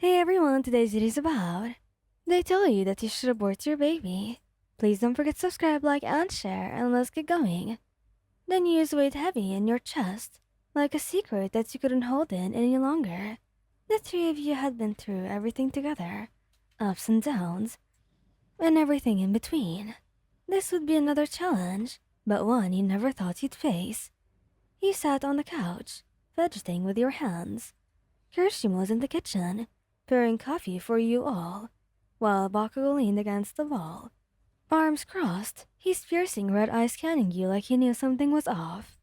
Hey everyone, today's video is about. They tell you that you should abort your baby. Please don't forget to subscribe, like, and share, and let's get going. The news weighed heavy in your chest, like a secret that you couldn't hold in any longer. The three of you had been through everything together, ups and downs, and everything in between. This would be another challenge, but one you never thought you'd face. You sat on the couch, fidgeting with your hands. Kirishima was in the kitchen, pouring coffee for you all, while Bakugo leaned against the wall. Arms crossed, his piercing red eyes scanning you like he knew something was off.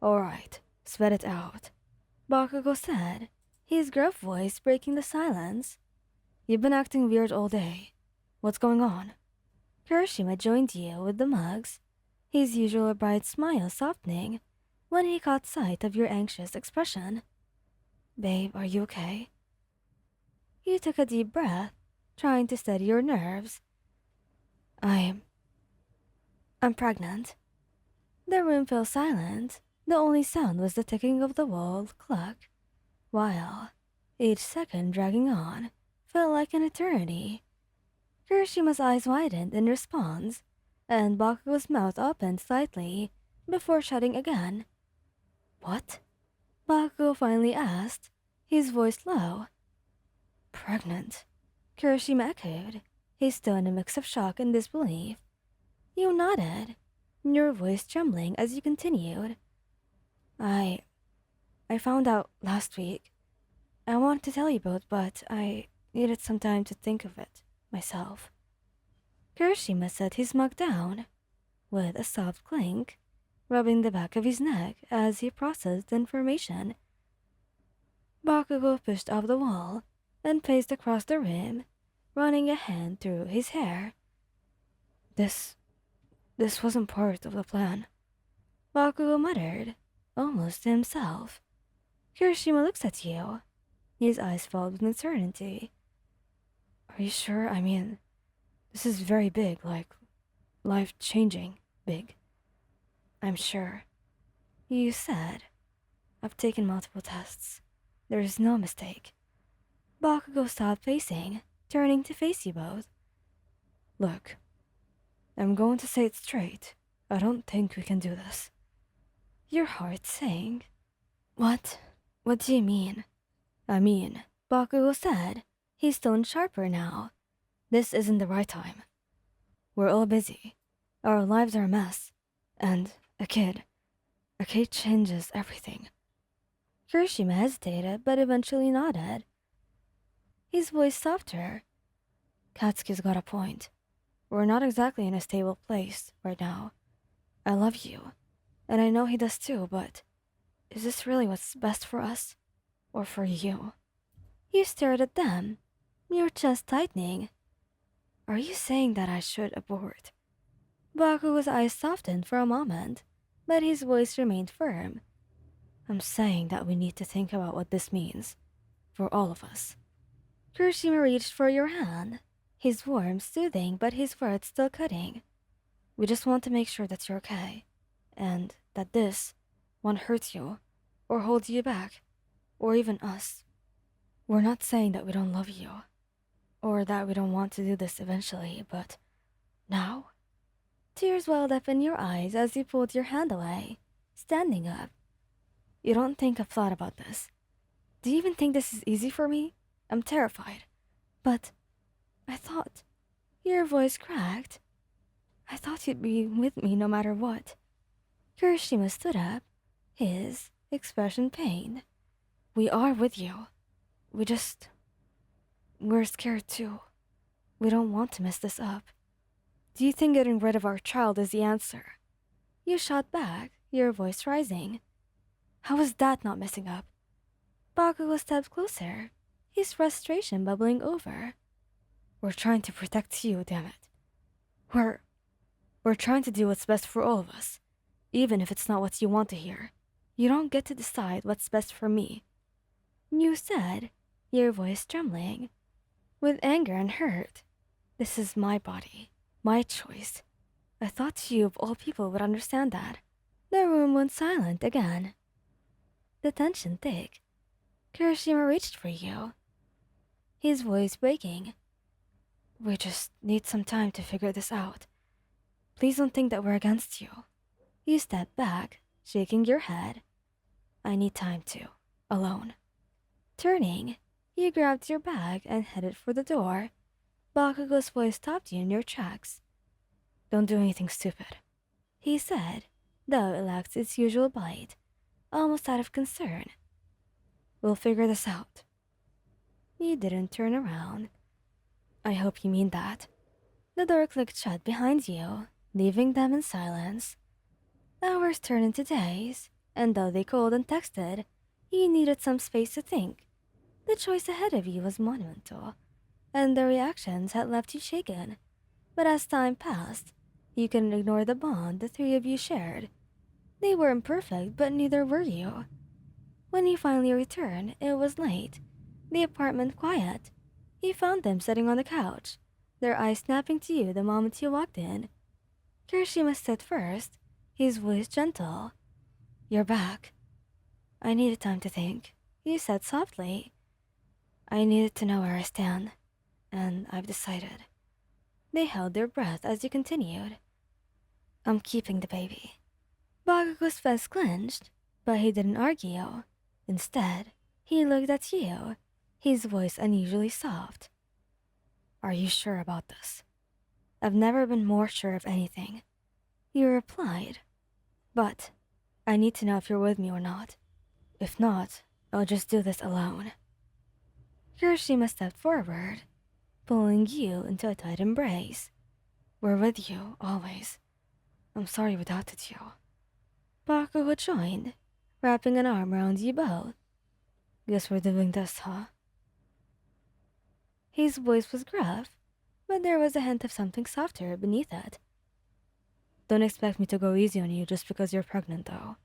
Alright, sweat it out, Bakugo said, his gruff voice breaking the silence. You've been acting weird all day. What's going on? Kirishima joined you with the mugs, his usual bright smile softening when he caught sight of your anxious expression. Babe, are you okay? You took a deep breath, trying to steady your nerves. I'm pregnant. The room fell silent. The only sound was the ticking of the wall clock, while each second dragging on felt like an eternity. Kirishima's eyes widened in response, and Bakugo's mouth opened slightly before shutting again. What? Bakugo finally asked, his voice low. Pregnant? Kirishima echoed, his tone a mix of shock and disbelief. You nodded, your voice trembling as you continued. I found out last week. I wanted to tell you both, but I needed some time to think of it myself. Kirishima set his mug down, with a soft clink, rubbing the back of his neck as he processed the information. Bakugo pushed off the wall and paced across the room, running a hand through his hair. This wasn't part of the plan, Bakugo muttered, almost to himself. Kirishima looks at you, his eyes filled with uncertainty. Are you sure? I mean, this is very big, like, life-changing big. I'm sure. You said. I've taken multiple tests. There is no mistake. Bakugo stopped pacing, turning to face you both. Look, I'm going to say it straight. I don't think we can do this. Your heart sank. What? What do you mean? I mean, Bakugo said, his tone sharper now. This isn't the right time. We're all busy. Our lives are a mess. And a kid changes everything. Kirishima hesitated, but eventually nodded, his voice softer. Katsuki's got a point. We're not exactly in a stable place right now. I love you, and I know he does too, but is this really what's best for us? Or for you? You stared at them, your chest tightening. Are you saying that I should abort? Bakugo's eyes softened for a moment, but his voice remained firm. I'm saying that we need to think about what this means, for all of us. Kirishima reached for your hand, his warmth soothing but his words still cutting. We just want to make sure that you're okay, and that this won't hurt you, or hold you back, or even us. We're not saying that we don't love you, or that we don't want to do this eventually, but now? Tears welled up in your eyes as you pulled your hand away, standing up. You don't think I've thought about this. Do you even think this is easy for me? I'm terrified. But I thought, your voice cracked. I thought you'd be with me no matter what. Kirishima stood up, his expression pained. We are with you. We're scared too. We don't want to mess this up. Do you think getting rid of our child is the answer? You shot back, your voice rising. How is that not messing up? Bakugo stepped closer, his frustration bubbling over. We're trying to protect you, damn it. We're trying to do what's best for all of us, even if it's not what you want to hear. You don't get to decide what's best for me. You said, your voice trembling, with anger and hurt. This is my body, my choice. I thought you of all people would understand that. The room went silent again. The tension thick. Kirishima reached for you, his voice breaking. We just need some time to figure this out. Please don't think that we're against you. You step back, shaking your head. I need time to. Alone. Turning, you grabbed your bag and headed for the door. Bakugo's voice stopped you in your tracks. Don't do anything stupid, he said, though it lacked its usual bite, almost out of concern. We'll figure this out. You didn't turn around. I hope you mean that. The door clicked shut behind you, leaving them in silence. Hours turned into days, and though they called and texted, you needed some space to think. The choice ahead of you was monumental, and the reactions had left you shaken. But as time passed, you couldn't ignore the bond the three of you shared. They were imperfect, but neither were you. When you finally returned, it was late, the apartment quiet. You found them sitting on the couch, their eyes snapping to you the moment you walked in. Kirishima stood first, his voice gentle. You're back. I needed time to think, you said softly. I needed to know where I stand, and I've decided. They held their breath as you continued. I'm keeping the baby. Bakugo's fist clenched, but he didn't argue. Instead, he looked at you, his voice unusually soft. Are you sure about this? I've never been more sure of anything. You replied. But I need to know if you're with me or not. If not, I'll just do this alone. Kirishima stepped forward, pulling you into a tight embrace. We're with you, always. I'm sorry we doubted you. Bakugo joined, wrapping an arm around you both. Guess we're doing this, huh? His voice was gruff, but there was a hint of something softer beneath it. Don't expect me to go easy on you just because you're pregnant, though.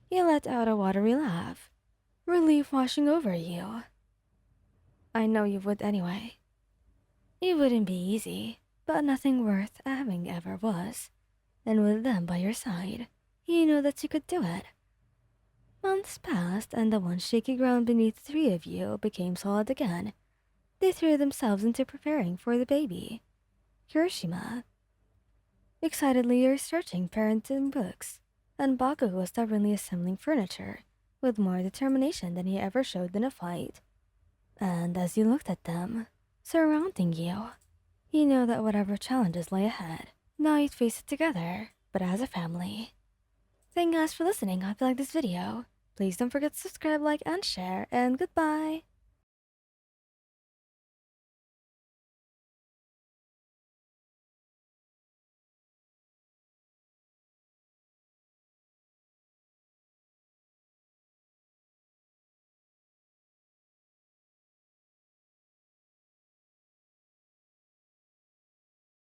He let out a watery laugh, relief washing over you. I know you would anyway. It wouldn't be easy, but nothing worth having ever was. And with them by your side, you knew that you could do it. Months passed, and the one shaky ground beneath the three of you became solid again. They threw themselves into preparing for the baby. Kirishima. Excitedly researching parenting books, and Bakugo was stubbornly assembling furniture, with more determination than he ever showed in a fight. And as you looked at them, surrounding you, you know that whatever challenges lay ahead, now you'd face it together, but as a family. Thank you guys for listening. I hope you liked this video. Please don't forget to subscribe, like, and share, and goodbye!